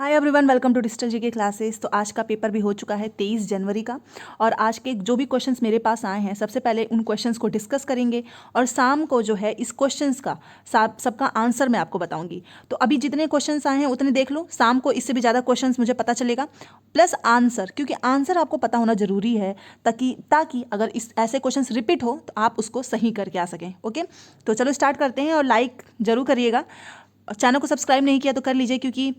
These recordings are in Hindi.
Hi everyone, welcome to digital GK classes. तो आज का पेपर भी हो चुका है 23 जनवरी का। और आज के जो भी क्वेश्चंस मेरे पास आए हैं, सबसे पहले उन क्वेश्चंस को डिस्कस करेंगे और शाम को जो है इस क्वेश्चंस का सबका आंसर मैं आपको बताऊंगी। तो अभी जितने क्वेश्चंस आए हैं उतने देख लो, शाम को इससे भी ज़्यादा क्वेश्चंस मुझे पता चलेगा, प्लस आंसर, क्योंकि आंसर आपको पता होना जरूरी है ताकि अगर इस ऐसे क्वेश्चंस रिपीट हो तो आप उसको सही करके आ सकें। ओके, तो चलो स्टार्ट करते हैं और लाइक जरूर करिएगा। चैनल को सब्सक्राइब नहीं किया तो कर लीजिए, क्योंकि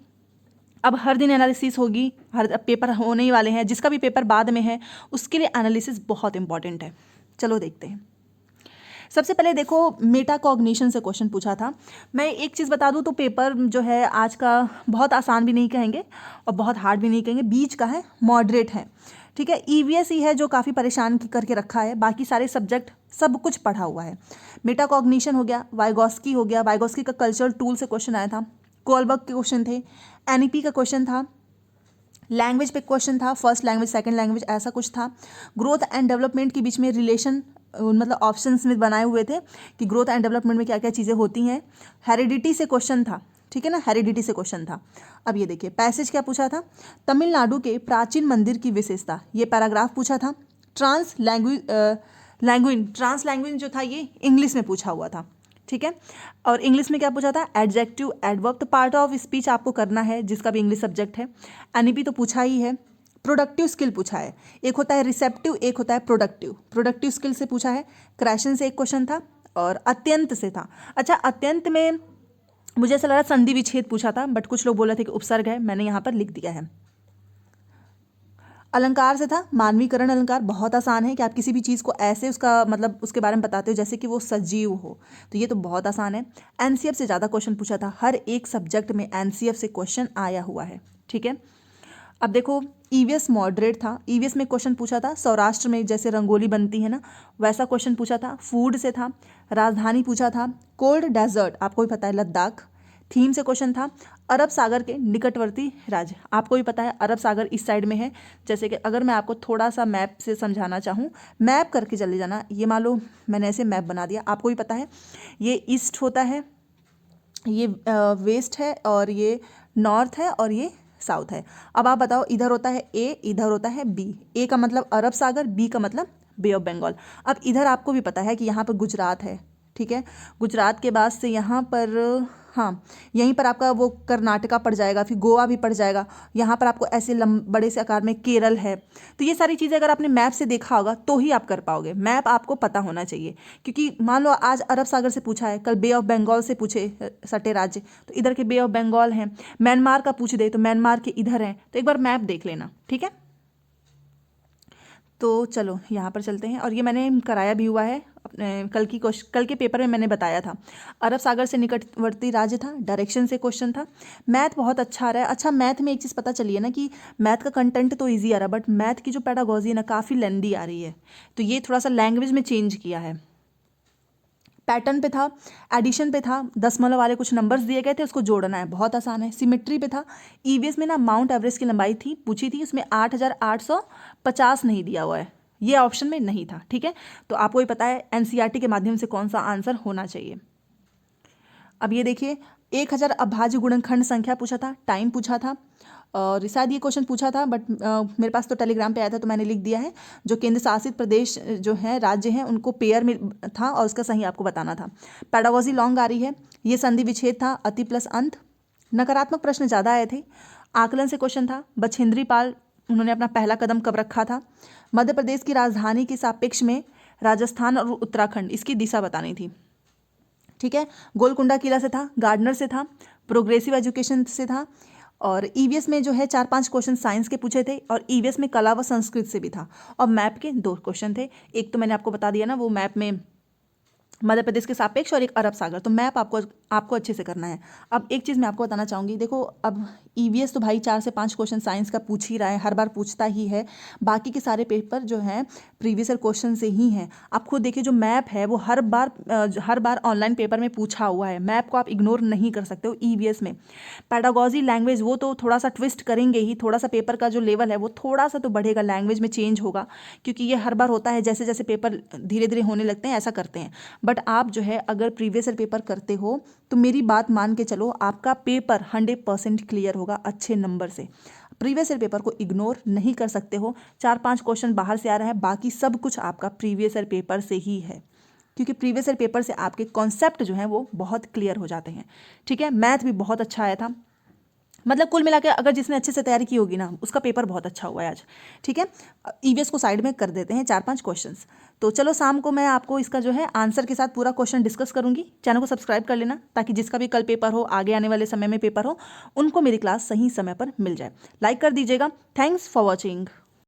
अब हर दिन एनालिसिस होगी, हर पेपर होने ही वाले हैं। जिसका भी पेपर बाद में है उसके लिए एनालिसिस बहुत इंपॉर्टेंट है। चलो देखते हैं। सबसे पहले देखो, मेटा कॉग्निशन से क्वेश्चन पूछा था। मैं एक चीज़ बता दूं तो पेपर जो है आज का बहुत आसान भी नहीं कहेंगे और बहुत हार्ड भी नहीं कहेंगे, बीच का है, मॉडरेट है। ठीक है, ईवीएस ही है जो काफ़ी परेशान करके रखा है, बाकी सारे सब्जेक्ट सब कुछ पढ़ा हुआ है। मेटा कॉग्निशन हो गया, वाइगॉस्की हो गया, वाइगॉस्की का कल्चरल टूल से क्वेश्चन आया था, कोलबर्ग के क्वेश्चन थे, एनईपी का क्वेश्चन था, लैंग्वेज पे क्वेश्चन था, फर्स्ट लैंग्वेज सेकंड लैंग्वेज ऐसा कुछ था। ग्रोथ एंड डेवलपमेंट के बीच में रिलेशन, मतलब ऑप्शंस में बनाए हुए थे कि ग्रोथ एंड डेवलपमेंट में क्या क्या चीज़ें होती हैं। हेरिडिटी से क्वेश्चन था, ठीक है ना, हेरिडिटी से क्वेश्चन था। अब ये देखिए पैसेज क्या पूछा था, तमिलनाडु के प्राचीन मंदिर की विशेषता, ये पैराग्राफ पूछा था। ट्रांस लैंग्वेज जो था ये इंग्लिश में पूछा हुआ था, ठीक है। और इंग्लिश में क्या पूछा था, एडजेक्टिव एडवर्ब, तो पार्ट ऑफ स्पीच आपको करना है जिसका भी इंग्लिश सब्जेक्ट है। एनईपी तो पूछा ही है। प्रोडक्टिव स्किल पूछा है, एक होता है रिसेप्टिव, एक होता है प्रोडक्टिव। प्रोडक्टिव स्किल से पूछा है, क्रैशन से एक क्वेश्चन था और अत्यंत से था। अच्छा, अत्यंत में मुझे ऐसा लगा संधि विच्छेद पूछा था, बट कुछ लोग बोल रहे थे कि उपसर्ग है, मैंने यहाँ पर लिख दिया है। अलंकार से था, मानवीकरण अलंकार बहुत आसान है कि आप किसी भी चीज़ को ऐसे उसका मतलब उसके बारे में बताते हो जैसे कि वो सजीव हो, तो ये तो बहुत आसान है। एनसीएफ से ज़्यादा क्वेश्चन पूछा था, हर एक सब्जेक्ट में एनसीएफ से क्वेश्चन आया हुआ है, ठीक है। अब देखो, ईवीएस मॉडरेट था, ईवीएस में क्वेश्चन पूछा था सौराष्ट्र में जैसे रंगोली बनती है ना, वैसा क्वेश्चन पूछा था। फूड से था, राजधानी पूछा था, कोल्ड डेजर्ट आपको भी पता है लद्दाख। थीम से क्वेश्चन था, अरब सागर के निकटवर्ती राज्य, आपको भी पता है अरब सागर इस साइड में है। जैसे कि अगर मैं आपको थोड़ा सा मैप से समझाना चाहूँ, मैप करके चले जाना, ये मान लो मैंने ऐसे मैप बना दिया, आपको भी पता है ये ईस्ट होता है, ये वेस्ट है, और ये नॉर्थ है, और ये साउथ है। अब आप बताओ, इधर होता है ए, इधर होता है बी। ए का मतलब अरब सागर, बी का मतलब बे ऑफ बंगाल। अब इधर आपको भी पता है कि यहाँ पर गुजरात है, ठीक है। गुजरात के बाद से यहाँ पर, हाँ, यहीं पर आपका वो कर्नाटका पड़ जाएगा, फिर गोवा भी पड़ जाएगा। यहाँ पर आपको ऐसे बड़े से आकार में केरल है। तो ये सारी चीज़ें अगर आपने मैप से देखा होगा तो ही आप कर पाओगे, मैप आपको पता होना चाहिए। क्योंकि मान लो आज अरब सागर से पूछा है, कल बे ऑफ बंगाल से पूछे सटे राज्य, तो इधर के बे ऑफ बंगाल हैं। म्यांमार का पूछ दे तो म्यांमार के इधर हैं, तो एक बार मैप देख लेना, ठीक है। तो चलो यहाँ पर चलते हैं, और ये मैंने कराया भी हुआ है अपने कल के पेपर में मैंने बताया था। अरब सागर से निकटवर्ती राज्य था, डायरेक्शन से क्वेश्चन था। मैथ बहुत अच्छा आ रहा है। अच्छा, मैथ में एक चीज़ पता चली है ना कि मैथ का कंटेंट तो इजी आ रहा है, बट मैथ की जो पेडागोजी है ना काफ़ी लेंदी आ रही है, तो ये थोड़ा सा लैंग्वेज में चेंज किया है। पैटर्न पे था, एडिशन पे था, दशमलव वाले कुछ नंबर्स दिए गए थे, उसको जोड़ना है, बहुत आसान है। सिमेट्री पे था, ईवीएस में ना माउंट एवरेस्ट की लंबाई थी पूछी थी, उसमें 8,850 नहीं दिया हुआ है, ये ऑप्शन में नहीं था, ठीक है। तो आपको ही पता है एनसीईआरटी के माध्यम से कौन सा आंसर होना चाहिए। अब ये देखिए, 1000 अभाज्य गुणनखंड संख्या पूछा था, टाइम पूछा था, और शायद ये क्वेश्चन पूछा था, बट मेरे पास तो टेलीग्राम पे आया था तो मैंने लिख दिया है। जो केंद्र शासित प्रदेश जो है, राज्य हैं, उनको पेयर में था और उसका सही आपको बताना था। पैडागोजी लॉन्ग आ रही है, ये संधि विच्छेद था, अति प्लस अंत। नकारात्मक प्रश्न ज़्यादा आए थे। आकलन से क्वेश्चन था, बछेंद्री पाल उन्होंने अपना पहला कदम कब रखा था। मध्य प्रदेश की राजधानी के सापेक्ष में राजस्थान और उत्तराखंड, इसकी दिशा बतानी थी, ठीक है। गोलकुंडा किला से था, गार्डनर से था, प्रोग्रेसिव एजुकेशन से था, और ईवीएस में जो है 4-5 क्वेश्चन साइंस के पूछे थे, और ईवीएस में कला व संस्कृत से भी था, और मैप के 2 क्वेश्चन थे। एक तो मैंने आपको बता दिया ना, वो मैप में मध्य प्रदेश के सापेक्ष और एक अरब सागर, तो मैप आपको अच्छे से करना है। अब एक चीज़ मैं आपको बताना चाहूँगी, देखो अब ईवीएस तो भाई 4 से 5 क्वेश्चन साइंस का पूछ ही रहा है, हर बार पूछता ही है। बाकी के सारे पेपर जो हैं प्रीवियस ईयर क्वेश्चन से ही हैं। आप खुद देखिए, जो मैप है वो हर बार ऑनलाइन पेपर में पूछा हुआ है, मैप को आप इग्नोर नहीं कर सकते हो ईवीएस में। पैडागोजी लैंग्वेज वो तो थोड़ा सा ट्विस्ट करेंगे ही, थोड़ा सा पेपर का जो लेवल है वो थोड़ा सा तो बढ़ेगा, लैंग्वेज में चेंज होगा, क्योंकि ये हर बार होता है, जैसे जैसे पेपर धीरे धीरे होने लगते हैं ऐसा करते हैं। बट आप जो है अगर प्रीवियस ईयर पेपर करते हो तो मेरी बात मान के चलो, आपका पेपर 100% क्लियर होगा अच्छे नंबर से। प्रीवियस ईयर पेपर को इग्नोर नहीं कर सकते हो। 4-5 क्वेश्चन बाहर से आ रहा है, बाकी सब कुछ आपका प्रीवियस ईयर पेपर से ही है, क्योंकि प्रीवियस ईयर पेपर से आपके कॉन्सेप्ट जो हैं वो बहुत क्लियर हो जाते हैं। ठीक है, मैथ भी बहुत अच्छा आया था, मतलब कुल मिला के अगर जिसने अच्छे से तैयारी की होगी ना, उसका पेपर बहुत अच्छा हुआ है आज। ठीक है, ईवीएस को साइड में कर देते हैं, 4-5 क्वेश्चंस। तो चलो शाम को मैं आपको इसका जो है आंसर के साथ पूरा क्वेश्चन डिस्कस करूंगी। चैनल को सब्सक्राइब कर लेना, ताकि जिसका भी कल पेपर हो, आगे आने वाले समय में पेपर हो, उनको मेरी क्लास सही समय पर मिल जाए। लाइक कर दीजिएगा। Thanks for watching.